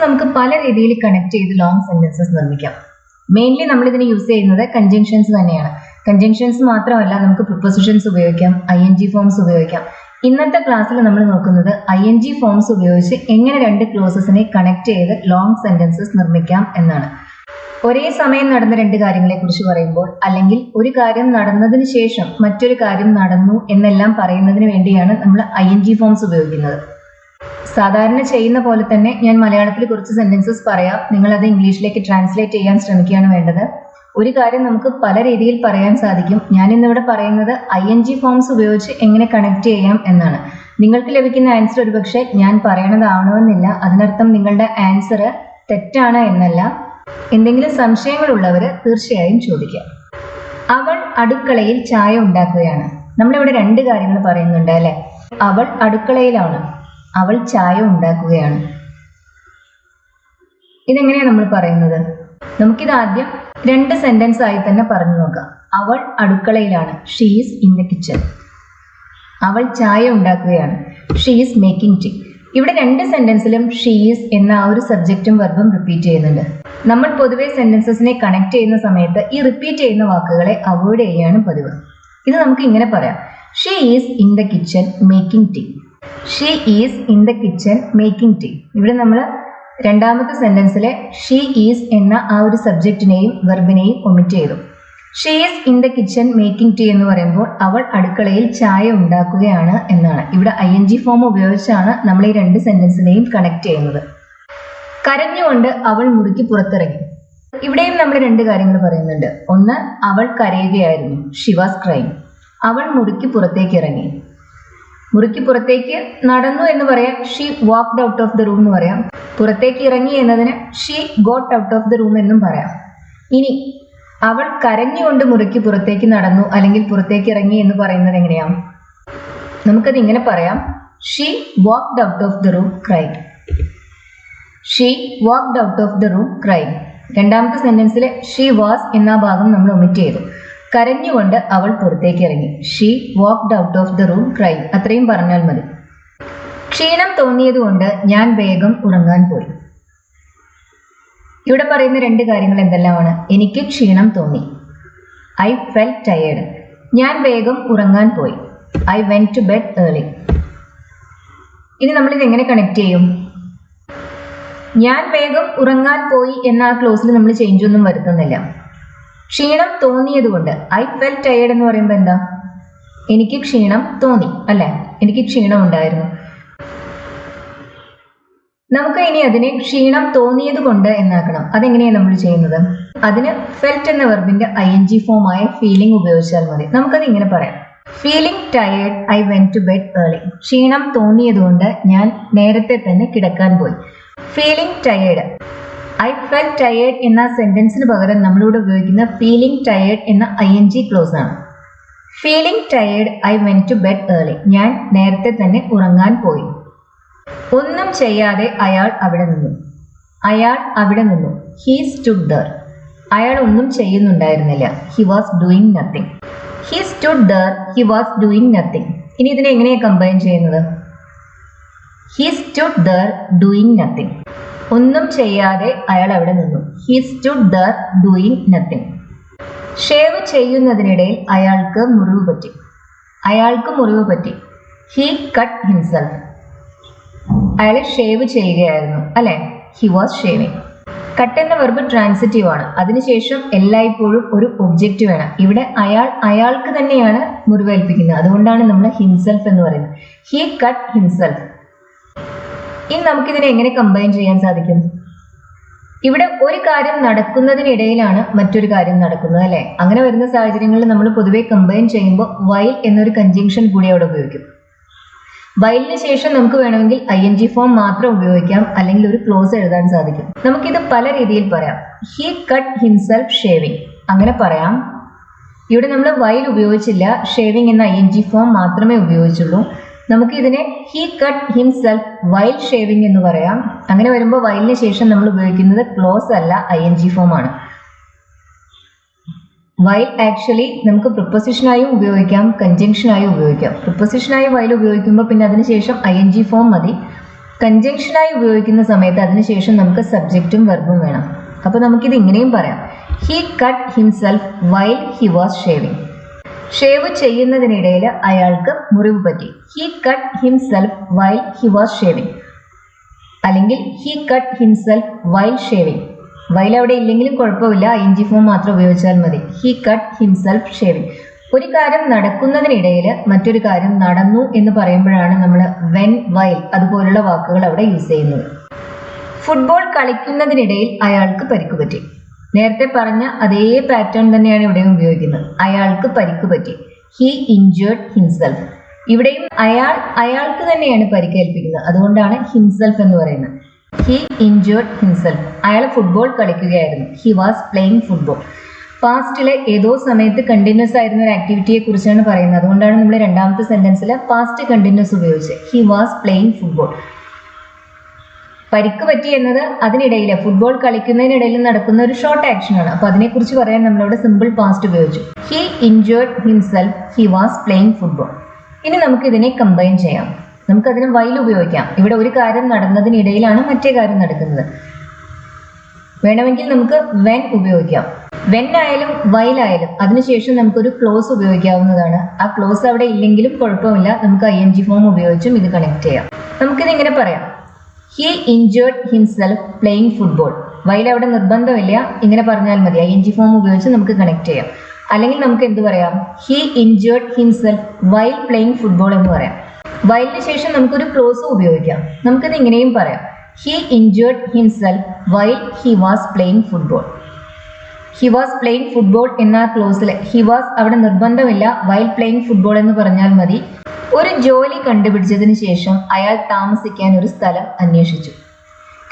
നമുക്ക് പല രീതിയിൽ കണക്ട് ചെയ്ത് ലോങ് സെന്റൻസസ് നിർമ്മിക്കാം. മെയിൻലി നമ്മൾ ഇതിന് യൂസ് ചെയ്യുന്നത് കൺജങ്ഷൻസ് തന്നെയാണ്. കൺജങ്ഷൻസ് മാത്രമല്ല, നമുക്ക് പ്രിപ്പോസിഷൻസ് ഉപയോഗിക്കാം, ING ഫോംസ് ഉപയോഗിക്കാം. ഇന്നത്തെ ക്ലാസ്സിൽ നമ്മൾ നോക്കുന്നത് ING ഫോംസ് ഉപയോഗിച്ച് എങ്ങനെ രണ്ട് ക്ലോസസിനെ കണക്ട് ചെയ്ത് ലോങ് സെന്റൻസസ് നിർമ്മിക്കാം എന്നാണ്. ഒരേ സമയം നടന്ന രണ്ട് കാര്യങ്ങളെ കുറിച്ച് പറയുമ്പോൾ, അല്ലെങ്കിൽ ഒരു കാര്യം നടന്നതിന് ശേഷം മറ്റൊരു കാര്യം നടന്നു എന്നെല്ലാം പറയുന്നതിന് വേണ്ടിയാണ് നമ്മൾ ING ഫോംസ് ഉപയോഗിക്കുന്നത്. സാധാരണ ചെയ്യുന്ന പോലെ തന്നെ ഞാൻ മലയാളത്തിൽ കുറച്ച് സെന്റൻസസ് പറയാം, നിങ്ങളത് ഇംഗ്ലീഷിലേക്ക് ട്രാൻസ്ലേറ്റ് ചെയ്യാൻ ശ്രമിക്കുകയാണ് വേണ്ടത്. ഒരു കാര്യം നമുക്ക് പല രീതിയിൽ പറയാൻ സാധിക്കും. ഞാൻ ഇന്നിവിടെ പറയുന്നത് ING ഫോംസ് ഉപയോഗിച്ച് എങ്ങനെ കണക്ട് ചെയ്യാം എന്നാണ്. നിങ്ങൾക്ക് ലഭിക്കുന്ന ആൻസർ ഒരുപക്ഷെ ഞാൻ പറയണതാവണമെന്നില്ല. അതിനർത്ഥം നിങ്ങളുടെ ആൻസർ തെറ്റാണ് എന്നല്ല. എന്തെങ്കിലും സംശയങ്ങളുള്ളവർ തീർച്ചയായും ചോദിക്കാം. അവൾ അടുക്കളയിൽ ചായ ഉണ്ടാക്കുകയാണ്. നമ്മളിവിടെ രണ്ട് കാര്യങ്ങൾ പറയുന്നുണ്ട് അല്ലെ. അവൾ അടുക്കളയിലാണ്, അവൾ ചായ ഉണ്ടാക്കുകയാണ്. ഇതെങ്ങനെയാണ് നമ്മൾ പറയുന്നത്? നമുക്കിത് ആദ്യം രണ്ട് സെന്റൻസ് ആയി തന്നെ പറഞ്ഞു നോക്കാം. അവൾ അടുക്കളയിലാണ്, she is in the kitchen. അവൾ ചായ ഉണ്ടാക്കുകയാണ്, ഷീ ഈസ് മേക്കിംഗ് ടീ. ഇവിടെ രണ്ട് സെന്റൻസിലും ഷീ ഈസ് എന്ന ആ ഒരു സബ്ജക്റ്റും വെർബും റിപ്പീറ്റ് ചെയ്യുന്നുണ്ട്. നമ്മൾ പൊതുവെ സെന്റൻസസിനെ കണക്ട് ചെയ്യുന്ന സമയത്ത് ഈ റിപ്പീറ്റ് ചെയ്യുന്ന വാക്കുകളെ അവോയ്ഡ് ചെയ്യുകയാണ് പതിവ്. ഇത് നമുക്ക് ഇങ്ങനെ പറയാം: she is in the kitchen making tea. She is in the kitchen making tea. ഇവിടെ നമ്മൾ രണ്ടാമത്തെ സെന്റൻസിലെ ഷീ ഈസ് എന്ന ആ ഒരു സബ്ജക്റ്റിനെയും വെർബിനെയും ഒമിറ്റ് ചെയ്തു. She is in the kitchen making tea എന്ന് പറയുമ്പോൾ അവൾ അടുക്കളയിൽ ചായ ഉണ്ടാക്കുകയാണ് എന്നാണ്. ഇവിടെ ING ഫോം ഉപയോഗിച്ചാണ് നമ്മൾ ഈ രണ്ട് സെന്റൻസിനെയും കണക്ട് ചെയ്യുന്നത്. കരഞ്ഞുകൊണ്ട് അവൾ മുറിക്ക് പുറത്തിറങ്ങി. ഇവിടെയും നമ്മൾ രണ്ട് കാര്യങ്ങൾ പറയുന്നുണ്ട്. ഒന്ന്, അവൾ കരയുകയായിരുന്നു, ഷി വാസ് ക്രൈങ്. അവൾ മുറിക്ക് പുറത്തേക്ക് ഇറങ്ങി. മുറിക്ക് പുറത്തേക്ക് നടന്നു എന്ന് പറയാം, she walked out of the room എന്ന് പറയാം. പുറത്തേക്ക് ഇറങ്ങി എന്നതിന് she got out of the room എന്നും പറയാം. ഇനി അവൾ കരഞ്ഞുകൊണ്ട് മുറിക്ക് പുറത്തേക്ക് നടന്നു അല്ലെങ്കിൽ പുറത്തേക്ക് ഇറങ്ങി എന്ന് പറയുന്നത് എങ്ങനെയാണ്? നമുക്കത് ഇങ്ങനെ പറയാം: she walked out of the room crying. She walked out of the room crying. രണ്ടാമത്തെ സെന്റൻസിലെ ഷീ വാസ് എന്ന ഭാഗം നമ്മൾ ഒമിറ്റ് ചെയ്തു. കരഞ്ഞുകൊണ്ട് അവൾ പുറത്തേക്ക് ഇറങ്ങി, she walked out of the room crying. അത്രയും പറഞ്ഞാൽ മതി. ക്ഷീണം തോന്നിയതുകൊണ്ട് ഞാൻ വേഗം ഉറങ്ങാൻ പോയി. ഇവിടെ പറയുന്ന രണ്ട് കാര്യങ്ങൾ എന്തെല്ലാമാണ്? എനിക്ക് ക്ഷീണം തോന്നി, ഐ ഫെൽറ്റ് ടയേർഡ്. ഞാൻ വേഗം ഉറങ്ങാൻ പോയി, I went to bed early. ഇനി നമ്മളിത് എങ്ങനെ കണക്ട് ചെയ്യും? ഞാൻ വേഗം ഉറങ്ങാൻ പോയി എന്ന ആ ക്ലോസിൽ നമ്മൾ ചേഞ്ച് ഒന്നും വരുത്തുന്നില്ല. ക്ഷീണം തോന്നിയതുകൊണ്ട് ഐ ഫെൽറ്റ് ടയേർഡ് എന്ന് പറയുമ്പോൾ എന്താ? എനിക്ക് ക്ഷീണം തോന്നി അല്ലെ, എനിക്ക് ക്ഷീണം ഉണ്ടായിരുന്നു. നമുക്ക് ഇനി അതിനെ ക്ഷീണം തോന്നിയത് കൊണ്ട് എന്നാക്കണം. അതെങ്ങനെയാണ് നമ്മൾ ചെയ്യുന്നത്? അതിന് ഫെൽറ്റ് എന്ന വെർബിന്റെ ING ഫോമായ ഫീലിംഗ് ഉപയോഗിച്ചാൽ മതി. നമുക്കത് ഇങ്ങനെ പറയാം: feeling tired I went to bed early. ക്ഷീണം തോന്നിയതുകൊണ്ട് ഞാൻ നേരത്തെ തന്നെ കിടക്കാൻ പോയി. Feeling tired, I felt tired എന്ന സെന്റൻസിന് പകരം നമ്മളിവിടെ ഉപയോഗിക്കുന്ന ഫീലിംഗ് ടയേർഡ് എന്ന ING ക്ലോസ് ആണ്. Feeling tired I went to bed early. ഞാൻ നേരത്തെ തന്നെ ഉറങ്ങാൻ പോയി. ഒന്നും ചെയ്യാതെ അയാൾ അവിടെ നിന്നു. അയാൾ അവിടെ നിന്നു, ഹീ സ്റ്റുഡ് ദർ. അയാൾ ഒന്നും ചെയ്യുന്നുണ്ടായിരുന്നില്ല, he was doing nothing. He stood there, he was doing nothing. ഇനി ഇതിനെ എങ്ങനെയാണ് കമ്പൈൻ ചെയ്യുന്നത്? He stood there doing nothing. ഒന്നും ചെയ്യാതെ അയാൾ അവിടെ നിന്നു, he stood there doing nothing. Shave ചെയ്യുന്നതിനിടയിൽ അയാൾക്ക് മുറിവ് പറ്റി. അയാൾക്ക് മുറിവ് പറ്റി, ഹി കട്ട് ഹിംസെൽഫ്. അയാൾ ഷേവ് ചെയ്യുകയായിരുന്നു അല്ലെ, ഹി വാസ് ഷേവിങ്. കട്ട് എന്ന വെർബ് ട്രാൻസിറ്റീവ് ആണ്. അതിനുശേഷം എല്ലായ്പ്പോഴും ഒരു ഒബ്ജക്റ്റ് വേണം. ഇവിടെ അയാൾക്ക് തന്നെയാണ് മുറിവേൽപ്പിക്കുന്നത്. അതുകൊണ്ടാണ് നമ്മൾ ഹിംസെൽഫ് എന്ന് പറയുന്നത്. He cut himself. ഇനി നമുക്കിതിനെ എങ്ങനെ കമ്പൈൻ ചെയ്യാൻ സാധിക്കും? ഇവിടെ ഒരു കാര്യം നടക്കുന്നതിനിടയിലാണ് മറ്റൊരു കാര്യം നടക്കുന്നത് അല്ലെ. അങ്ങനെ വരുന്ന സാഹചര്യങ്ങളിൽ നമ്മൾ പൊതുവെ കമ്പൈൻ ചെയ്യുമ്പോൾ വൈൽ എന്നൊരു കൺജങ്ഷൻ കൂടി അവിടെ ഉപയോഗിക്കും. വൈലിന് ശേഷം നമുക്ക് വേണമെങ്കിൽ ING ഫോം മാത്രം ഉപയോഗിക്കാം, അല്ലെങ്കിൽ ഒരു ക്ലോസ് എഴുതാൻ സാധിക്കും. നമുക്കിത് പല രീതിയിൽ പറയാം. ഹി കട്ട് ഹിംസെൽഫ് ഷേവിങ്, അങ്ങനെ പറയാം. ഇവിടെ നമ്മൾ വൈൽ ഉപയോഗിച്ചില്ല, ഷേവിങ് എന്ന ING ഫോം മാത്രമേ ഉപയോഗിച്ചുള്ളൂ. നമുക്ക് ഇതിനെ he cut himself while shaving എന്ന് പറയാം. അങ്ങനെ വരുമ്പോൾ വൈലിന് ശേഷം നമ്മൾ ഉപയോഗിക്കുന്നത് ക്ലോസ് അല്ല, ING ഫോം ആണ്. വൈൽ ആക്ച്വലി നമുക്ക് പ്രിപ്പോസിഷനായും ഉപയോഗിക്കാം, കൺജങ്ഷനായും ഉപയോഗിക്കാം. പ്രിപ്പോസിഷനായി വൈൽ ഉപയോഗിക്കുമ്പോൾ പിന്നെ അതിനുശേഷം ING ഫോം മതി. കൺജങ്ഷനായി ഉപയോഗിക്കുന്ന സമയത്ത് അതിനുശേഷം നമുക്ക് സബ്ജക്റ്റും വെർബും വേണം. അപ്പോൾ നമുക്കിത് ഇങ്ങനെയും പറയാം. He cut himself while he was shaving. Shave ചെയ്യുന്നതിനിടയിൽ അയാൾക്ക് മുറിവ് പറ്റി. He cut himself while he was shaving. അല്ലെങ്കിൽ he cut himself while shaving. While അവിടെ ഇല്ലെങ്കിലും കുഴപ്പമില്ല, ing ഫോം മാത്രം ഉപയോഗിച്ചാൽ മതി. He cut himself shaving. ഒരു കാര്യം നടക്കുന്നതിനിടയിൽ മറ്റൊരു കാര്യം നടന്നു എന്ന് പറയുമ്പോഴാണ് നമ്മൾ വെൻ, വൈൽ അതുപോലുള്ള വാക്കുകൾ അവിടെ യൂസ് ചെയ്യുന്നത്. ഫുട്ബോൾ കളിക്കുന്നതിനിടയിൽ അയാൾക്ക് പരിക്ക് പറ്റി. നേരത്തെ പറഞ്ഞ അതേ പാറ്റേൺ തന്നെയാണ് ഇവിടെയും ഉപയോഗിക്കുന്നത്. അയാൾക്ക് പരിക്ക് പറ്റി. He injured himself. ഇവിടെയും അയാൾക്ക് തന്നെയാണ് പരിക്കേൽപ്പിക്കുന്നത്. അതുകൊണ്ടാണ് ഹിംസെൽഫ് എന്ന് പറയുന്നത്. He injured himself. അയാൾ ഫുട്ബോൾ കളിക്കുകയായിരുന്നു. He was playing football. പാസ്റ്റിലെ ഏതോ സമയത്ത് കണ്ടിന്യൂസ് ആയിരുന്ന ഒരു ആക്ടിവിറ്റിയെ കുറിച്ചാണ് പറയുന്നത്. അതുകൊണ്ടാണ് നമ്മൾ രണ്ടാമത്തെ സെന്റൻസിൽ പാസ്റ്റ് കണ്ടിന്യൂസ് ഉപയോഗിച്ചത്. He was playing football. പരിക്ക് പറ്റി എന്നത് അതിനിടയിൽ ഫുട്ബോൾ കളിക്കുന്നതിനിടയിൽ നടക്കുന്ന ഒരു ഷോർട്ട് ആക്ഷൻ ആണ്. അപ്പൊ അതിനെക്കുറിച്ച് പറയാൻ നമ്മളിവിടെ സിമ്പിൾ പാസ്റ്റ് ഉപയോഗിച്ചു. He injured himself. He was playing football. ഇനി നമുക്ക് ഇതിനെ കമ്പൈൻ ചെയ്യാം. നമുക്കതിന് വൈൽ ഉപയോഗിക്കാം. ഇവിടെ ഒരു കാര്യം നടന്നതിനിടയിലാണ് മറ്റേ കാര്യം നടക്കുന്നത്. വേണമെങ്കിൽ നമുക്ക് വെൻ ഉപയോഗിക്കാം. വെൻ ആയാലും വൈൽ ആയാലും അതിനുശേഷം നമുക്കൊരു ക്ലോസ് ഉപയോഗിക്കാവുന്നതാണ്. ആ ക്ലോസ് അവിടെ ഇല്ലെങ്കിലും കുഴപ്പമില്ല, നമുക്ക് ing ഫോം ഉപയോഗിച്ചും ഇത് കണക്ട് ചെയ്യാം. നമുക്കിത് ഇങ്ങനെ പറയാം. He injured himself playing football. While അവിടെ നിർബന്ധമില്ല, ഇങ്ങനെ പറഞ്ഞാൽ മതി. ing ഫോം ഉപയോഗിച്ച് നമുക്ക് കണക്ട് ചെയ്യാം. അല്ലെങ്കിൽ നമുക്ക് എന്ത് പറയാം? He injured himself while playing football എന്ന് പറയാം. വൈലിന് ശേഷം നമുക്കൊരു ക്ലോസ് ഉപയോഗിക്കാം. നമുക്കിത് ഇങ്ങനെയും പറയാം. He injured himself while he was playing football. He was playing football എന്ന ക്ലോസിൽ ഹി വാസ് അവിടെ നിർബന്ധമില്ല, വൈൽ പ്ലേയിങ് ഫുട്ബോൾ എന്ന് പറഞ്ഞാൽ മതി. ഒരു ജോലി കണ്ടുപിടിച്ചതിന് ശേഷം അയാൾ താമസിക്കാൻ ഒരു സ്ഥലം അന്വേഷിച്ചു.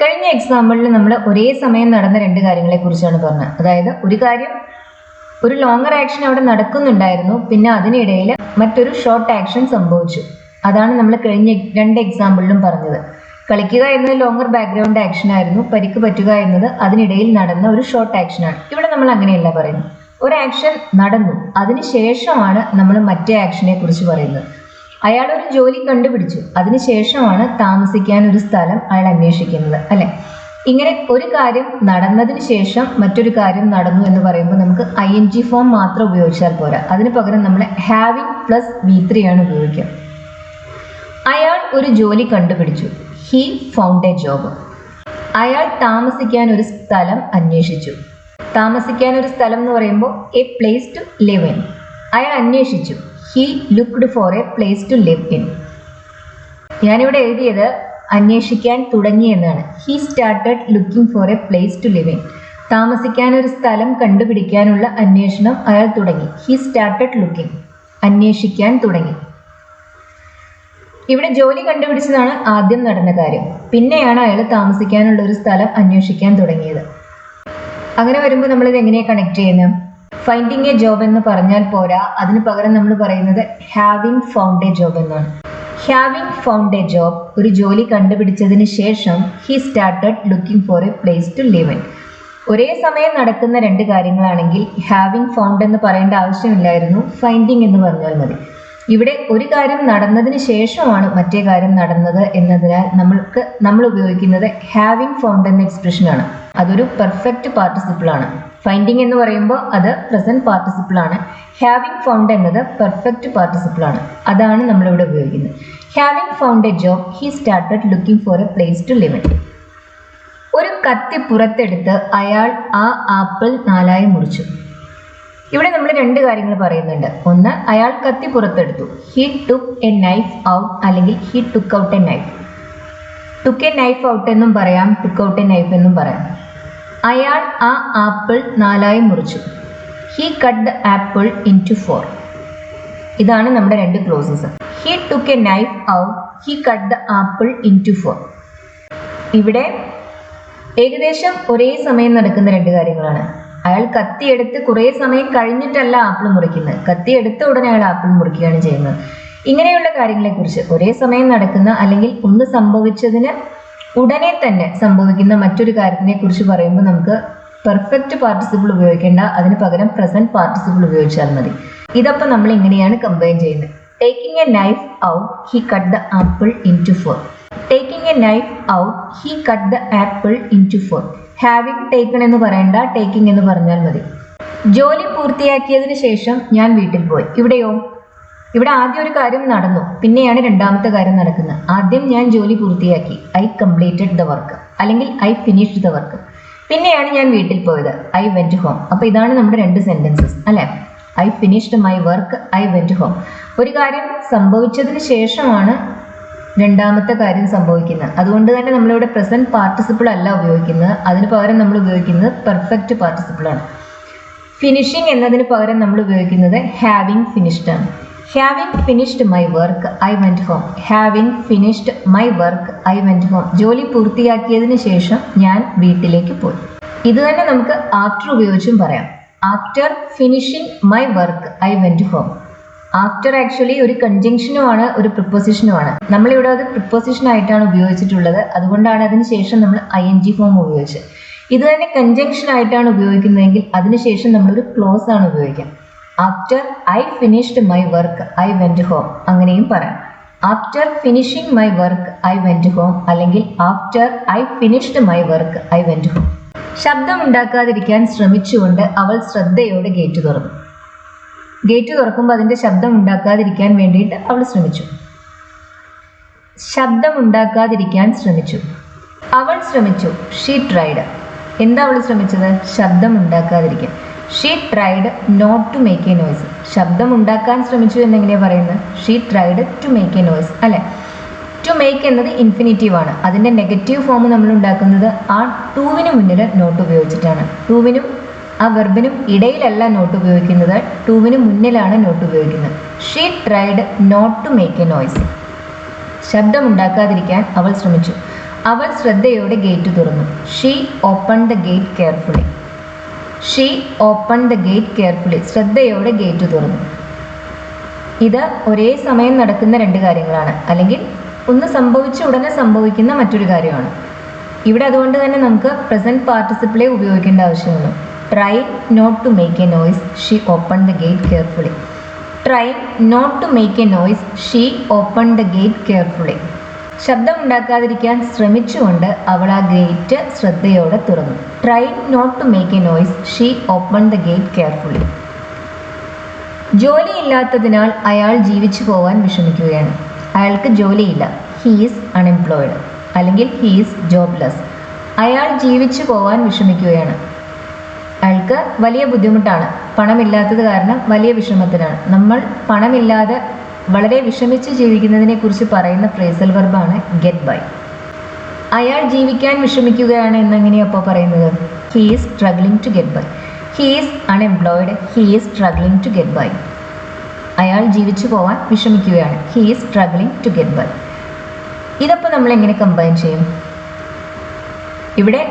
കഴിഞ്ഞ എക്സാമ്പിളിൽ നമ്മൾ ഒരേ സമയം നടന്ന രണ്ട് കാര്യങ്ങളെ കുറിച്ചാണ് പറഞ്ഞത്. അതായത് ഒരു കാര്യം, ഒരു ലോങ്ങർ ആക്ഷൻ അവിടെ നടക്കുന്നുണ്ടായിരുന്നു, പിന്നെ അതിനിടയിൽ മറ്റൊരു ഷോർട്ട് ആക്ഷൻ സംഭവിച്ചു. അതാണ് നമ്മൾ കഴിഞ്ഞ രണ്ട് എക്സാമ്പിളിലും പറഞ്ഞത്. കളിക്കുക എന്നത് ലോങ്ങർ ബാക്ക്ഗ്രൗണ്ട് ആക്ഷൻ ആയിരുന്നു. പരിക്ക് പറ്റുക എന്നത് അതിനിടയിൽ നടന്ന ഒരു ഷോർട്ട് ആക്ഷനാണ്. ഇവിടെ നമ്മൾ അങ്ങനെയല്ല പറയുന്നത്. ഒരു ആക്ഷൻ നടന്നു, അതിനുശേഷമാണ് നമ്മൾ മറ്റേ ആക്ഷനെ കുറിച്ച് പറയുന്നത്. അയാൾ ഒരു ജോലി കണ്ടുപിടിച്ചു, അതിനുശേഷമാണ് താമസിക്കാൻ ഒരു സ്ഥലം അയാൾ അന്വേഷിക്കുന്നത്, അല്ലെ? ഇങ്ങനെ ഒരു കാര്യം നടന്നതിന് ശേഷം മറ്റൊരു കാര്യം നടന്നു എന്ന് പറയുമ്പോൾ നമുക്ക് ing ഫോം മാത്രം ഉപയോഗിച്ചാൽ പോരാ. അതിന് പകരം നമ്മൾ ഹാവിങ് പ്ലസ് V3 ആണ് ഉപയോഗിക്കുക. അയാൾ ഒരു ജോലി കണ്ടുപിടിച്ചു. He found a job. അയാൾ താമസിക്കാൻ ഒരു സ്ഥലം അന്വേഷിച്ചു. താമസിക്കാൻ ഒരു സ്ഥലം എന്ന് പറയുമ്പോൾ a place to live in. അയാൾ അന്വേഷിച്ചു. He looked for a place to live in. ഞാനിവിടെ എഴുതിയത് അന്വേഷിക്കാൻ തുടങ്ങി എന്നാണ്. He started looking for a place to live in. താമസിക്കാൻ ഒരു സ്ഥലം കണ്ടുപിടിക്കാനുള്ള അന്വേഷണം അയാൾ തുടങ്ങി. He started looking. അന്വേഷിക്കാൻ തുടങ്ങി. ഇവിടെ ജോലി കണ്ടുപിടിച്ചതാണ് ആദ്യം നടന്ന കാര്യം. പിന്നെയാണ് അയാൾ താമസിക്കാനുള്ള ഒരു സ്ഥലം അന്വേഷിക്കാൻ തുടങ്ങിയത്. അങ്ങനെ വരുമ്പോൾ നമ്മളിത് എങ്ങനെയാണ് കണക്ട് ചെയ്യുന്നത്? ഫൈൻഡിങ് എ ജോബ് എന്ന് പറഞ്ഞാൽ പോരാ, അതിന് പകരം നമ്മൾ പറയുന്നത് ഹാവിങ് ഫൗണ്ട് എ ജോബ് എന്നാണ്. ഹാവിങ് ഫൗണ്ട് എ ജോബ്, ഒരു ജോലി കണ്ടുപിടിച്ചതിന് ശേഷം he started looking for a place to live in. ഒരേ സമയം നടക്കുന്ന രണ്ട് കാര്യങ്ങളാണെങ്കിൽ ഹാവിങ് ഫൗണ്ട് എന്ന് പറയേണ്ട ആവശ്യമില്ലായിരുന്നു, ഫൈൻഡിങ് എന്ന് പറഞ്ഞാൽ മതി. ഇവിടെ ഒരു കാര്യം നടന്നതിന് ശേഷമാണ് മറ്റേ കാര്യം നടന്നത് എന്നതിനാൽ നമ്മൾ ഉപയോഗിക്കുന്നത് ഹാവിങ് ഫൗണ്ട് എന്ന എക്സ്പ്രഷൻ ആണ്. അതൊരു പെർഫെക്റ്റ് പാർട്ടിസിപ്പിൾ ആണ്. ഫൈൻഡിങ് എന്ന് പറയുമ്പോൾ അത് പ്രസന്റ് പാർട്ടിസിപ്പിൾ ആണ്. ഹാവിങ് ഫൗണ്ട് എന്നത് പെർഫെക്റ്റ് പാർട്ടിസിപ്പിൾ ആണ്. അതാണ് നമ്മളിവിടെ ഉപയോഗിക്കുന്നത്. Having found a job he started looking for a place to live in. ഒരു കത്തി പുറത്തെടുത്ത് അയാൾ ആ ആപ്പിൾ 4 മുറിച്ചു. ഇവിടെ നമ്മൾ രണ്ട് കാര്യങ്ങൾ പറയുന്നുണ്ട്. ഒന്ന്, അയാൾ കത്തി പുറത്തെടുത്തു. He took a knife out, അല്ലെങ്കിൽ he took out a knife. Took a knife out എന്നും പറയാം, ടുക്ക് ഔട്ട് എ നൈഫ് എന്നും പറയാം. അയാൾ ആ ആപ്പിൾ 4 മുറിച്ചു. He cut the apple into 4. ഇതാണ് നമ്മുടെ രണ്ട് clauses. He took a knife out, he cut the apple into 4. ഇവിടെ ഏകദേശം ഒരേ സമയം നടക്കുന്ന രണ്ട് കാര്യങ്ങളാണ്. അയാൾ കത്തിയെടുത്ത് കുറേ സമയം കഴിഞ്ഞിട്ടല്ല ആപ്പിൾ മുറിക്കുന്നത്. കത്തിയെടുത്ത ഉടനെ അയാൾ ആപ്പിൾ മുറിക്കുകയാണ് ചെയ്യുന്നത്. ഇങ്ങനെയുള്ള കാര്യങ്ങളെക്കുറിച്ച് ഒരേ സമയം നടക്കുന്ന, അല്ലെങ്കിൽ ഒന്ന് സംഭവിച്ചതിന് ഉടനെ തന്നെ സംഭവിക്കുന്ന മറ്റൊരു കാര്യത്തിനെ കുറിച്ച് പറയുമ്പോൾ നമുക്ക് പെർഫെക്റ്റ് പാർട്ടിസിപ്പിൾ ഉപയോഗിക്കേണ്ട, അതിന് പകരം പ്രസന്റ് പാർട്ടിസിപ്പിൾ ഉപയോഗിച്ചാൽ മതി. ഇതപ്പോൾ നമ്മൾ ഇങ്ങനെയാണ് കമ്പൈൻ ചെയ്യുന്നത്. Taking a knife out, he cut the apple into four. Taking a knife out, he cut the apple into four. Having taken എന്ന് പറയണ്ട, taking എന്ന് പറഞ്ഞാൽ മതി. ജോലി പൂർത്തിയാക്കിയതിന് ശേഷം ഞാൻ വീട്ടിൽ പോയി. ഇവിടെയോ? ഇവിടെ ആദ്യം ഒരു കാര്യം നടന്നു, പിന്നെയാണ് രണ്ടാമത്തെ കാര്യം നടക്കുന്നത്. ആദ്യം ഞാൻ ജോലി പൂർത്തിയാക്കി, ഐ കംപ്ലീറ്റഡ് ദ വർക്ക്, അല്ലെങ്കിൽ ഐ ഫിനിഷ്ഡ് ദ വർക്ക്. പിന്നെയാണ് ഞാൻ വീട്ടിൽ പോയത്, ഐ വെന്റ് ഹോം. അപ്പോൾ ഇതാണ് നമ്മുടെ രണ്ട് സെന്റൻസസ് അല്ലേ? I finished my work, I went home. ഒരു കാര്യം സംഭവിച്ചതിന് ശേഷമാണ് രണ്ടാമത്തെ കാര്യം സംഭവിക്കുന്നത്. അതുകൊണ്ട് തന്നെ നമ്മളിവിടെ പ്രസന്റ് പാർട്ടിസിപ്പിൾ അല്ല ഉപയോഗിക്കുന്നത്, അതിന് പകരം നമ്മൾ ഉപയോഗിക്കുന്നത് പെർഫെക്റ്റ് പാർട്ടിസിപ്പിൾ ആണ്. ഫിനിഷിംഗ് എന്നതിന് പകരം നമ്മൾ ഉപയോഗിക്കുന്നത് ഹാവിങ് ഫിനിഷ്ഡ് ആണ്. Having finished my work, I went home. Having finished my work, I went home. ജോലി പൂർത്തിയാക്കിയതിന് ശേഷം ഞാൻ വീട്ടിലേക്ക് പോയി. ഇത് തന്നെ നമുക്ക് ആഫ്റ്റർ ഉപയോഗിച്ചും പറയാം. After finishing my work, I went home. After actually ഒരു കൺജങ്ഷനുമാണ്, ഒരു പ്രിപ്പോസിഷനുമാണ്. നമ്മളിവിടെ അത് പ്രിപ്പോസിഷൻ ആയിട്ടാണ് ഉപയോഗിച്ചിട്ടുള്ളത്, അതുകൊണ്ടാണ് അതിന് ശേഷം നമ്മൾ ING ഫോം ഉപയോഗിച്ചത്. ഇത് തന്നെ കൺജങ്ഷൻ ആയിട്ടാണ് ഉപയോഗിക്കുന്നതെങ്കിൽ അതിനുശേഷം നമ്മളൊരു ക്ലോസ് ആണ് ഉപയോഗിക്കുക. After I finished my work, I went home, അങ്ങനെയും പറയാം. After finishing my work, I went home, അല്ലെങ്കിൽ after I finished my work, I went home. ശബ്ദമുണ്ടാക്കാതിരിക്കാൻ ശ്രമിച്ചുകൊണ്ട് അവൾ ശ്രദ്ധയോടെ ഗേറ്റ് തുറന്നു. ഗേറ്റ് തുറക്കുമ്പോൾ അതിൻ്റെ ശബ്ദം ഉണ്ടാക്കാതിരിക്കാൻ വേണ്ടിയിട്ട് അവൾ ശ്രമിച്ചു. ശബ്ദമുണ്ടാക്കാതിരിക്കാൻ ശ്രമിച്ചു. അവൾ ശ്രമിച്ചു, ഷീ ട്രൈഡ്. എന്താ അവൾ ശ്രമിച്ചത്? ശബ്ദം ഉണ്ടാക്കാതിരിക്കാൻ. She tried not to make a noise. ശബ്ദം ഉണ്ടാക്കാൻ ശ്രമിച്ചു എന്നെങ്ങനെയാണ് പറയുന്നത്? She tried to make a noise അല്ലേ? ടു മേക്ക് എന്നത് ഇൻഫിനിറ്റീവ് ആണ്. അതിൻ്റെ നെഗറ്റീവ് ഫോം നമ്മൾ ഉണ്ടാക്കുന്നത് ആ ടൂവിന് മുന്നിൽ നോട്ട് ഉപയോഗിച്ചിട്ടാണ്. ടൂവിനും ആ വെർബിനും ഇടയിലല്ല നോട്ട് ഉപയോഗിക്കുന്നത്, ടൂവിന് മുന്നിലാണ് നോട്ട് ഉപയോഗിക്കുന്നത്. She tried not to make a noise. ശബ്ദമുണ്ടാക്കാതിരിക്കാൻ അവൾ ശ്രമിച്ചു. അവൾ ശ്രദ്ധയോടെ ഗേറ്റ് തുറന്നു. She open the gate carefully. She open the gate carefully. ശ്രദ്ധയോടെ ഗേറ്റ് തുറന്നു. ഇത് ഒരേ സമയം നടക്കുന്ന രണ്ട് കാര്യങ്ങളാണ്, അല്ലെങ്കിൽ ഒന്ന് സംഭവിച്ച ഉടനെ സംഭവിക്കുന്ന മറ്റൊരു കാര്യമാണ്. ഇവിടെ അതുകൊണ്ട് തന്നെ നമുക്ക് പ്രസന്റ് പാർട്ടിസിപ്പിളെ ഉപയോഗിക്കേണ്ട ആവശ്യമുള്ളൂ. Try not to make a noise, she open the gate carefully. Try not to make a noise, she open the gate carefully. ശബ്ദം ഉണ്ടാക്കാതിരിക്കാൻ ശ്രമിച്ചുകൊണ്ട് അവൾ ആ ഗേറ്റ് ശ്രദ്ധയോടെ തുറന്നു. Try not to make a noise, she open the gate carefully. ജോലിയില്ലാത്തതിനാൽ അയാൾ ജീവിച്ചു പോവാൻ വിഷമിക്കുകയാണ്. അയാൾക്ക് ജോലിയില്ല, ഹീ ഈസ് അൺഎംപ്ലോയിഡ്, അല്ലെങ്കിൽ ഹീ ഈസ് ജോബ്ലെസ്. അയാൾ ജീവിച്ചു പോവാൻ വിഷമിക്കുകയാണ്. അയാൾക്ക് വലിയ ബുദ്ധിമുട്ടാണ്, പണമില്ലാത്തത് കാരണം വലിയ വിഷമത്തിലാണ്. നമ്മൾ പണമില്ലാതെ വളരെ വിഷമിച്ച് ജീവിക്കുന്നതിനെ കുറിച്ച് പറയുന്ന ഫ്രേസൽ വെർബാണ് ഗെറ്റ് ബൈ. അയാൾ ജീവിക്കാൻ വിഷമിക്കുകയാണ് എന്നെങ്ങനെയാണ് അപ്പോൾ പറയുന്നത്? He is struggling to get by. He is unemployed, he is struggling to get by. അയാൾ ജീവിച്ചു പോവാൻ വിഷമിക്കുകയാണ്, he is struggling to get by. ഇതപ്പോൾ നമ്മൾ എങ്ങനെ കമ്പൈൻ ചെയ്യും? ഇവിടെ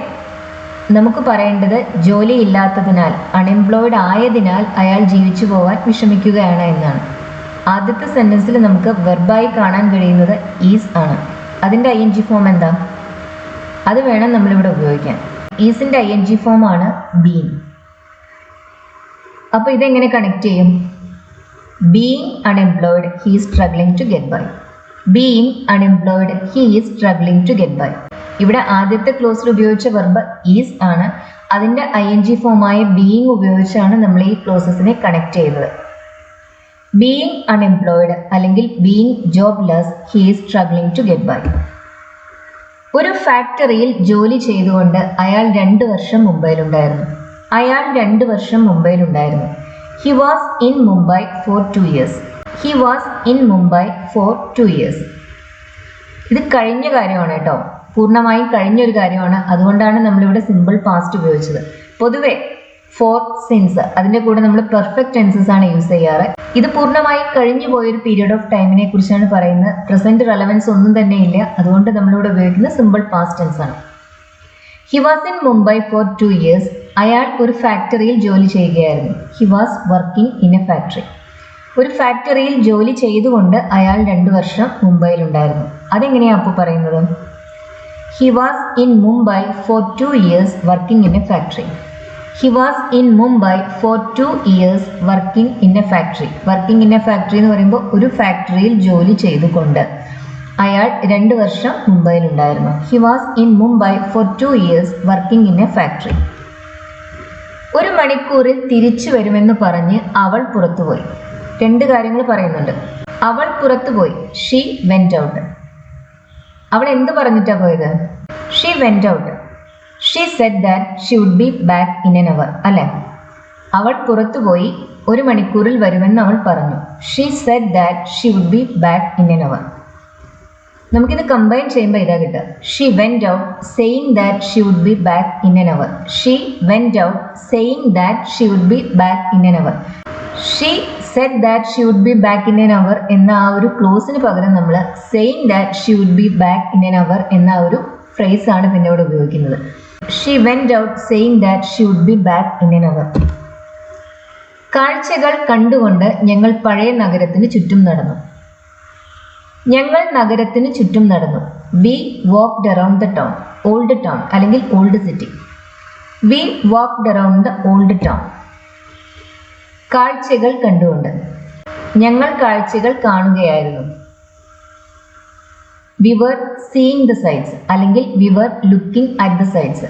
നമുക്ക് പറയേണ്ടത് ജോലി ഇല്ലാത്തതിനാൽ, അൺഎംപ്ലോയിഡ് ആയതിനാൽ അയാൾ ജീവിച്ചു പോവാൻ വിഷമിക്കുകയാണ് എന്നാണ്. ആദ്യത്തെ സെൻറ്റൻസിൽ നമുക്ക് വെർബായി കാണാൻ കഴിയുന്നത് ഈസ് ആണ്. അതിൻ്റെ ING ഫോം എന്താ? അത് വേണം നമ്മളിവിടെ ഉപയോഗിക്കാൻ. ഈസിൻ്റെ ING ഫോം ആണ് ബീങ്. അപ്പോൾ ഇതെങ്ങനെ കണക്ട് ചെയ്യും? Being unemployed, he is struggling to get by. Being unemployed, he is struggling to get by. ഇവിടെ ആദ്യത്തെ ക്ലോസിൽ ഉപയോഗിച്ച വെർബ് ഈസ് ആണ്. അതിൻ്റെ ING ഫോമായ ബീയിങ് ഉപയോഗിച്ചാണ് നമ്മൾ ഈ ക്ലോസസിനെ കണക്ട് ചെയ്യുന്നത്. ബീയിങ് അൺഎംപ്ലോയിഡ് അല്ലെങ്കിൽ being jobless, he is struggling to get by. ഒരു ഫാക്ടറിയിൽ ജോലി ചെയ്തുകൊണ്ട് അയാൾ 2 വർഷം മുംബൈയിലുണ്ടായിരുന്നു. അയാൾ 2 വർഷം മുംബൈയിലുണ്ടായിരുന്നു. He was in Mumbai for 2 years. He was in Mumbai for 2 years. ഇത് കഴിഞ്ഞ കാര്യമാണ് കേട്ടോ, പൂർണ്ണമായും കഴിഞ്ഞൊരു കാര്യമാണ്. അതുകൊണ്ടാണ് നമ്മളിവിടെ സിമ്പിൾ പാസ്റ്റ് ഉപയോഗിച്ചത്. പൊതുവെ ഫോർ, സിൻസ് അതിൻ്റെ കൂടെ നമ്മൾ പെർഫെക്റ്റ് ടെൻസസ് ആണ് യൂസ് ചെയ്യാറ്. ഇത് പൂർണ്ണമായും കഴിഞ്ഞു പോയൊരു പീരീഡ് ഓഫ് ടൈമിനെ കുറിച്ചാണ് പറയുന്നത്. പ്രസന്റ് റെലവൻസ് ഒന്നും തന്നെ ഇല്ല, അതുകൊണ്ട് നമ്മളിവിടെ ഉപയോഗിക്കുന്ന സിമ്പിൾ പാസ്റ്റ് ടെൻസ് ആണ്. He was in Mumbai for 2 years. അയാൾ ഒരു ഫാക്ടറിയിൽ ജോലി ചെയ്യുകയായിരുന്നു. He was working in a factory. ഒരു ഫാക്ടറിയിൽ ജോലി ചെയ്തുകൊണ്ട് അയാൾ 2 വർഷം മുംബൈയിലുണ്ടായിരുന്നു. അതെങ്ങനെയാണ് അപ്പോൾ പറയുന്നത്? He was in Mumbai for 2 years working in a factory. He was in Mumbai for 2 years working in a factory. Working in a factory എന്ന് പറയുമ്പോൾ ഒരു ഫാക്ടറിയിൽ ജോലി ചെയ്തുകൊണ്ട് അയാൾ 2 വർഷം മുംബൈയിലുണ്ടായിരുന്നു. He was in Mumbai for 2 years working in a factory. 1 മണിക്കൂറിൽ തിരിച്ചു വരുമെന്ന് പറഞ്ഞ് അവൾ പുറത്തുപോയി. 2 കാര്യങ്ങൾ പറയുന്നുണ്ട്. അവൾ പുറത്തുപോയി, ഷീ വെന്റ് ഔട്ട്. അവൾ എന്ത് പറഞ്ഞിട്ടാ പോയത്? She went out. She said that she would be back in an hour. അല്ലെ, അവൾ പുറത്തുപോയി 1 മണിക്കൂറിൽ വരുമെന്ന് അവൾ പറഞ്ഞു. She said that she would be back in an hour. നമുക്കിത് കമ്പൈൻ ചെയ്യുമ്പോൾ ഇതാ കിട്ടുക. She went out saying that she would be back in an hour. She went out saying that she would be back in an hour. She said that she would be back in an hour എന്ന ആ ഒരു ക്ലോസിന് പകരം നമ്മൾ saying that she would be back in an hour എന്ന ആ ഒരു phrase ആണ് പിന്നെ ഇവിടെ ഉപയോഗിക്കുന്നത്. She went out saying that she would be back in an hour. കാഴ്ചകൾ കണ്ടുകൊണ്ട് ഞങ്ങൾ പഴയ നഗരത്തിന് ചുറ്റും നടന്നു. ഞങ്ങൾ നഗരത്തിന് ചുറ്റും നടന്നു. We walked around the town. Old town അല്ലെങ്കിൽ old city. We walked around the old town. കാഴ്ചകൾ കണ്ടുകൊണ്ട് ഞങ്ങൾ കാഴ്ചകൾ കാണുകയായിരുന്നു. We were seeing the sights അല്ലെങ്കിൽ we were looking at the sights.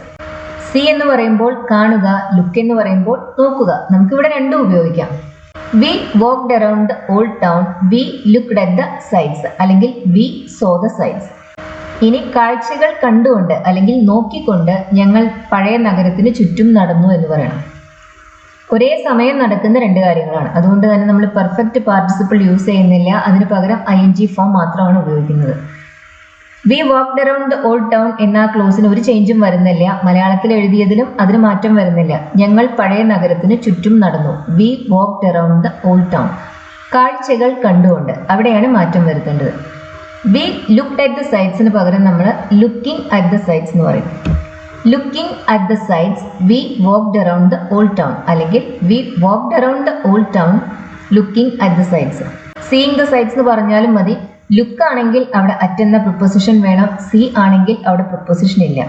See എന്ന് പറയുമ്പോൾ കാണുക, ലുക്ക് എന്ന് പറയുമ്പോൾ നോക്കുക. നമുക്കിവിടെ രണ്ടും ഉപയോഗിക്കാം. We walked around the old town, we looked at the sights അല്ലെങ്കിൽ വി സോ ദ സൈറ്റ്സ്. ഇനി കാഴ്ചകൾ കണ്ടുകൊണ്ട് അല്ലെങ്കിൽ നോക്കിക്കൊണ്ട് ഞങ്ങൾ പഴയ നഗരത്തിന് ചുറ്റും നടന്നു എന്ന് പറയണം. ഒരേ സമയം നടക്കുന്ന 2 കാര്യങ്ങളാണ്. അതുകൊണ്ട് തന്നെ നമ്മൾ പെർഫെക്റ്റ് പാർട്ടിസിപ്പിൾ യൂസ് ചെയ്യുന്നില്ല. അതിന് പകരം ING ഫോം മാത്രമാണ് ഉപയോഗിക്കുന്നത്. We walked around the old town എന്ന ക്ലോസിന് ഒരു ചേഞ്ചും വരുന്നില്ല. മലയാളത്തിൽ എഴുതിയതിലും അതിന് മാറ്റം വരുന്നില്ല. ഞങ്ങൾ പഴയ നഗരത്തിന് ചുറ്റും നടന്നു. We walked around the old town. കാഴ്ചകൾ കണ്ടുകൊണ്ട്, അവിടെയാണ് മാറ്റം വരുത്തേണ്ടത്. വി ലുക്ക്ഡ് അറ്റ് ദ സൈറ്റ്സിന് പകരം നമ്മൾ ലുക്കിംഗ് അറ്റ് ദ സൈറ്റ്സ് എന്ന് പറയും. Looking at the sights we walked around the old town അല്ലെങ്കിൽ we walked around the old town looking at the sights. Seeing the sights എന്ന് പറഞ്ഞാലും മതി. Look ആണെങ്കിൽ അവിടെ അറ്റ് എന്ന പ്രിപ്പോസിഷൻ വേണം. സി ആണെങ്കിൽ അവിടെ പ്രിപ്പോസിഷൻ ഇല്ല.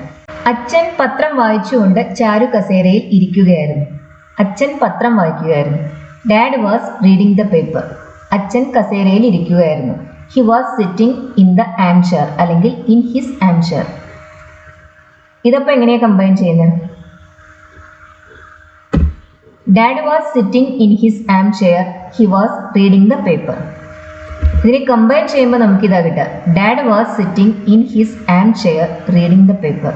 അച്ഛൻ പത്രം വായിച്ചുകൊണ്ട് ചാരു കസേരയിൽ ഇരിക്കുകയായിരുന്നു. അച്ഛൻ പത്രം വായിക്കുകയായിരുന്നു. Dad was reading the paper. അച്ഛൻ കസേരയിൽ ഇരിക്കുകയായിരുന്നു. He was sitting in the armchair അല്ലെങ്കിൽ ഇൻ ഹിസ് ആം ചെയർ. ഇതപ്പോൾ എങ്ങനെയാണ് കമ്പൈൻ ചെയ്യുന്നത്? Dad was sitting in his armchair, he was reading the paper. ഇതിനെ കമ്പൈൻ ചെയ്യുമ്പോൾ നമുക്ക് ഇതാ കിട്ടുക. Dad was sitting in his armchair reading the paper.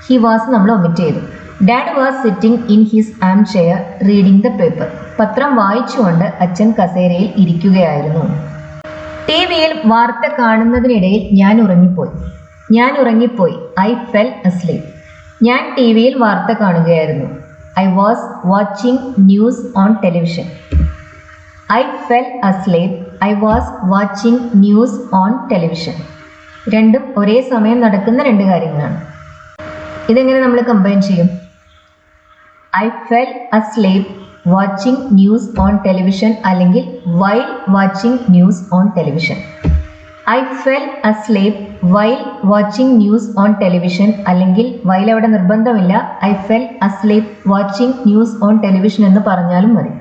He was നമ്മൾ ഒമിറ്റ് ചെയ്തു. Dad was sitting in his armchair reading the paper. പത്രം വായിച്ചുകൊണ്ട് അച്ഛൻ കസേരയിൽ ഇരിക്കുകയായിരുന്നു. ടിവിയിൽ വാർത്ത കാണുന്നതിനിടയിൽ ഞാൻ ഉറങ്ങിപ്പോയി. ഞാൻ ഉറങ്ങിപ്പോയി. I fell asleep. ഞാൻ ടിവിയിൽ വാർത്ത കാണുകയായിരുന്നു. I was watching news on television. I fell asleep. I was watching news on television. രണ്ടും ഒരേ സമയം നടക്കുന്ന 2 കാര്യങ്ങളാണ്. ഇതെങ്ങനെ നമ്മൾ കമ്പൈൻ ചെയ്യും? I fell asleep watching news on television അല്ലെങ്കിൽ while watching news on television. I fell asleep while watching news on television അല്ലെങ്കിൽ വൈൽ അവിടെ നിർബന്ധമില്ല. I fell asleep watching news on television എന്ന് പറഞ്ഞാലും മതി.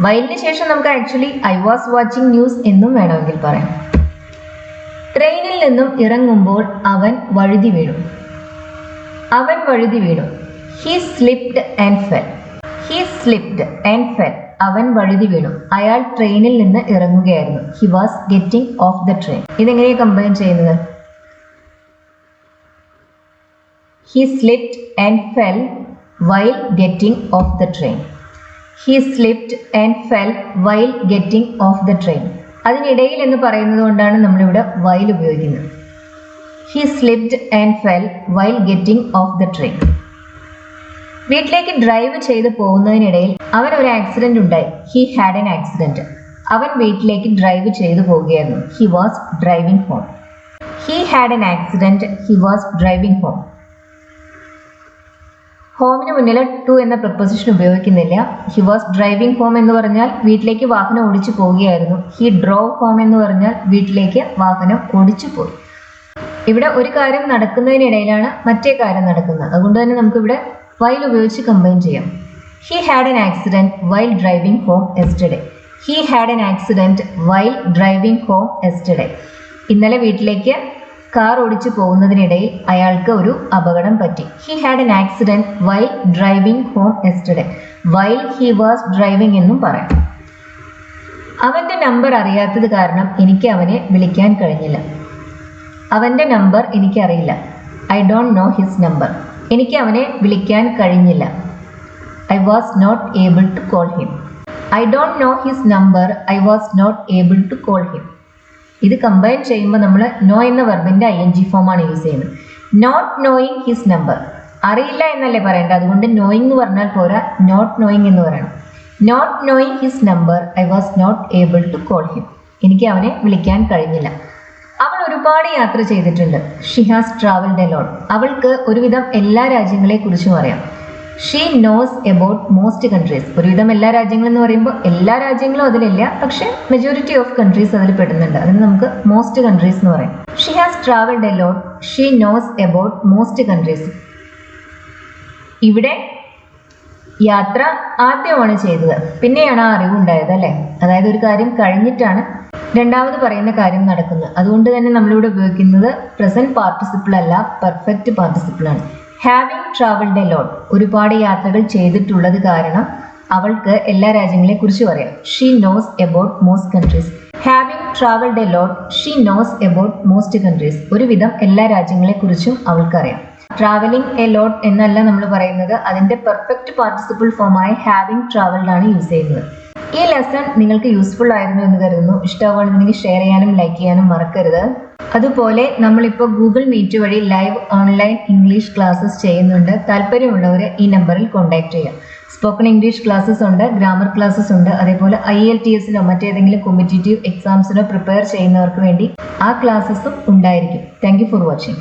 വൈലിന് ശേഷം നമുക്ക് actually I was watching news എന്നും വേണമെങ്കിൽ പറയാം. ട്രെയിനിൽ നിന്നും ഇറങ്ങുമ്പോൾ അവൻ വഴുതി വീണു. അവൻ വഴുതി വീണു. He slipped and fell. He slipped and fell. അവൻ വഴുതി വീണു. അയാൾ ട്രെയിനിൽ നിന്ന് ഇറങ്ങുകയായിരുന്നു. He was getting off the train. ഇതെങ്ങനെയാണ് കമ്പൈൻ ചെയ്യുന്നത്? He slipped and fell while getting off the train. He slipped and fell while getting off the train. അതിനിടയിൽ എന്ന് പറയുന്നത് കൊണ്ടാണ് നമ്മളിവിടെ വൈൽ ഉപയോഗിക്കുന്നത്. He slipped and fell while getting off the train. വീട്ടിലേക്ക് drive ചെയ്ത് പോകുന്നതിനിടയിൽ അവൻ ഒരു ആക്സിഡന്റ് ഉണ്ടായി. He had an accident. അവൻ വീട്ടിലേക്ക് ഡ്രൈവ് ചെയ്തു പോവുകയായിരുന്നു. He was driving home. He had an accident. He was driving home. ഹോമിന് മുന്നിൽ ടു എന്ന പ്രപ്പോസിഷൻ ഉപയോഗിക്കുന്നില്ല. ഹി വാസ് ഡ്രൈവിംഗ് ഹോം എന്ന് പറഞ്ഞാൽ വീട്ടിലേക്ക് വാഹനം ഓടിച്ചു പോവുകയായിരുന്നു. ഹി ഡ്രോവ് ഹോം എന്ന് പറഞ്ഞാൽ വീട്ടിലേക്ക് വാഹനം ഓടിച്ചു പോയി. ഇവിടെ ഒരു കാര്യം നടക്കുന്നതിനിടയിലാണ് മറ്റേ കാര്യം നടക്കുന്നത്. അതുകൊണ്ട് തന്നെ നമുക്കിവിടെ വൈൽ ഉപയോഗിച്ച് കമ്പൈൻ ചെയ്യാം. He had an accident while driving home yesterday. He had an accident while driving home yesterday. ഇന്നലെ വീട്ടിലേക്ക് കാർ ഓടിച്ചു പോകുന്നതിനിടയിൽ അയാൾക്ക് ഒരു അപകടം പറ്റി. He had an accident while driving home yesterday. While he was driving എന്നും പറയാം. അവൻ്റെ നമ്പർ അറിയാത്തത് കാരണം എനിക്ക് അവനെ വിളിക്കാൻ കഴിഞ്ഞില്ല. അവൻ്റെ നമ്പർ എനിക്കറിയില്ല. I don't know his number. എനിക്ക് അവനെ വിളിക്കാൻ കഴിഞ്ഞില്ല. I was not able to call him. I don't know his number. I was not able to call him. ഇത് കമ്പൈൻ ചെയ്യുമ്പോൾ നമ്മൾ നോ എന്ന വെർബിൻ്റെ ING ഫോമാണ് യൂസ് ചെയ്യുന്നത്. Not knowing his number. അറിയില്ല എന്നല്ലേ പറയേണ്ടത്, അതുകൊണ്ട് നോയിങ് എന്ന് പറഞ്ഞാൽ പോരാ, നോട്ട് നോയിങ് എന്ന് പറയണം. Not knowing his number. I was not able to call him. എനിക്ക് അവനെ വിളിക്കാൻ കഴിഞ്ഞില്ല. അവൾ ഒരുപാട് യാത്ര ചെയ്തിട്ടുണ്ട്. She has travelled a lot. അവൾക്ക് ഒരുവിധം എല്ലാ രാജ്യങ്ങളെക്കുറിച്ചും അറിയാം. She knows about most countries. ഒരുവിധം എല്ലാ രാജ്യങ്ങളും എന്ന് പറയുമ്പോൾ എല്ലാ രാജ്യങ്ങളും അതിലില്ല, പക്ഷേ മെജോറിറ്റി ഓഫ് കൺട്രീസ് അതിൽ പെടുന്നുണ്ട്. അതിന് നമുക്ക് മോസ്റ്റ് കൺട്രീസ് എന്ന് പറയും. She has travelled a lot. She knows about most countries. ഇവിടെ യാത്ര ആദ്യമാണ് ചെയ്തത്, പിന്നെയാണ് ആ അറിവുണ്ടായത് അല്ലേ? അതായത് ഒരു കാര്യം കഴിഞ്ഞിട്ടാണ് രണ്ടാമത് പറയുന്ന കാര്യം നടക്കുന്നത്. അതുകൊണ്ട് തന്നെ നമ്മളിവിടെ ഉപയോഗിക്കുന്നത് പ്രസന്റ് പാർട്ടിസിപ്പിൾ അല്ല, പെർഫെക്റ്റ് പാർട്ടിസിപ്പിൾ ആണ്. ഹാവിങ് ട്രാവൽഡ് എ ലോട്ട്. ഒരുപാട് യാത്രകൾ ചെയ്തിട്ടുള്ളത് കാരണം അവൾക്ക് എല്ലാ രാജ്യങ്ങളെ കുറിച്ചും അറിയാം. She knows about most countries. Having travelled a lot. She knows about most countries. ഒരുവിധം എല്ലാ രാജ്യങ്ങളെ കുറിച്ചും അവൾക്കറിയാം. ട്രാവലിംഗ് എ ലോട്ട് എന്നല്ല നമ്മൾ പറയുന്നത്, അതിൻ്റെ പെർഫെക്റ്റ് പാർട്ടിസിപ്പിൾ ഫോമായ ഹാവിങ് ട്രാവൽഡ് ആണ് യൂസ് ചെയ്യുന്നത്. ഈ ലെസൺ നിങ്ങൾക്ക് യൂസ്ഫുൾ ആയിരുന്നു എന്ന് കരുതുന്നു. ഇഷ്ടമാണെന്നുണ്ടെങ്കിൽ ഷെയർ ചെയ്യാനും ലൈക്ക് ചെയ്യാനും മറക്കരുത്. അതുപോലെ നമ്മളിപ്പോൾ ഗൂഗിൾ മീറ്റ് വഴി ലൈവ് ഓൺലൈൻ ഇംഗ്ലീഷ് ക്ലാസ്സസ് ചെയ്യുന്നുണ്ട്. താല്പര്യമുള്ളവർ ഈ നമ്പറിൽ കോൺടാക്ട് ചെയ്യാം. സ്പോക്കൺ ഇംഗ്ലീഷ് ക്ലാസ്സസ് ഉണ്ട്, ഗ്രാമർ ക്ലാസ്സസ് ഉണ്ട്. അതേപോലെ IELTS മറ്റേതെങ്കിലും കോമ്പറ്റേറ്റീവ് എക്സാംസിനോ പ്രിപ്പയർ ചെയ്യുന്നവർക്ക് വേണ്ടി ആ ക്ലാസ്സസും ഉണ്ടായിരിക്കും. Thank you for watching.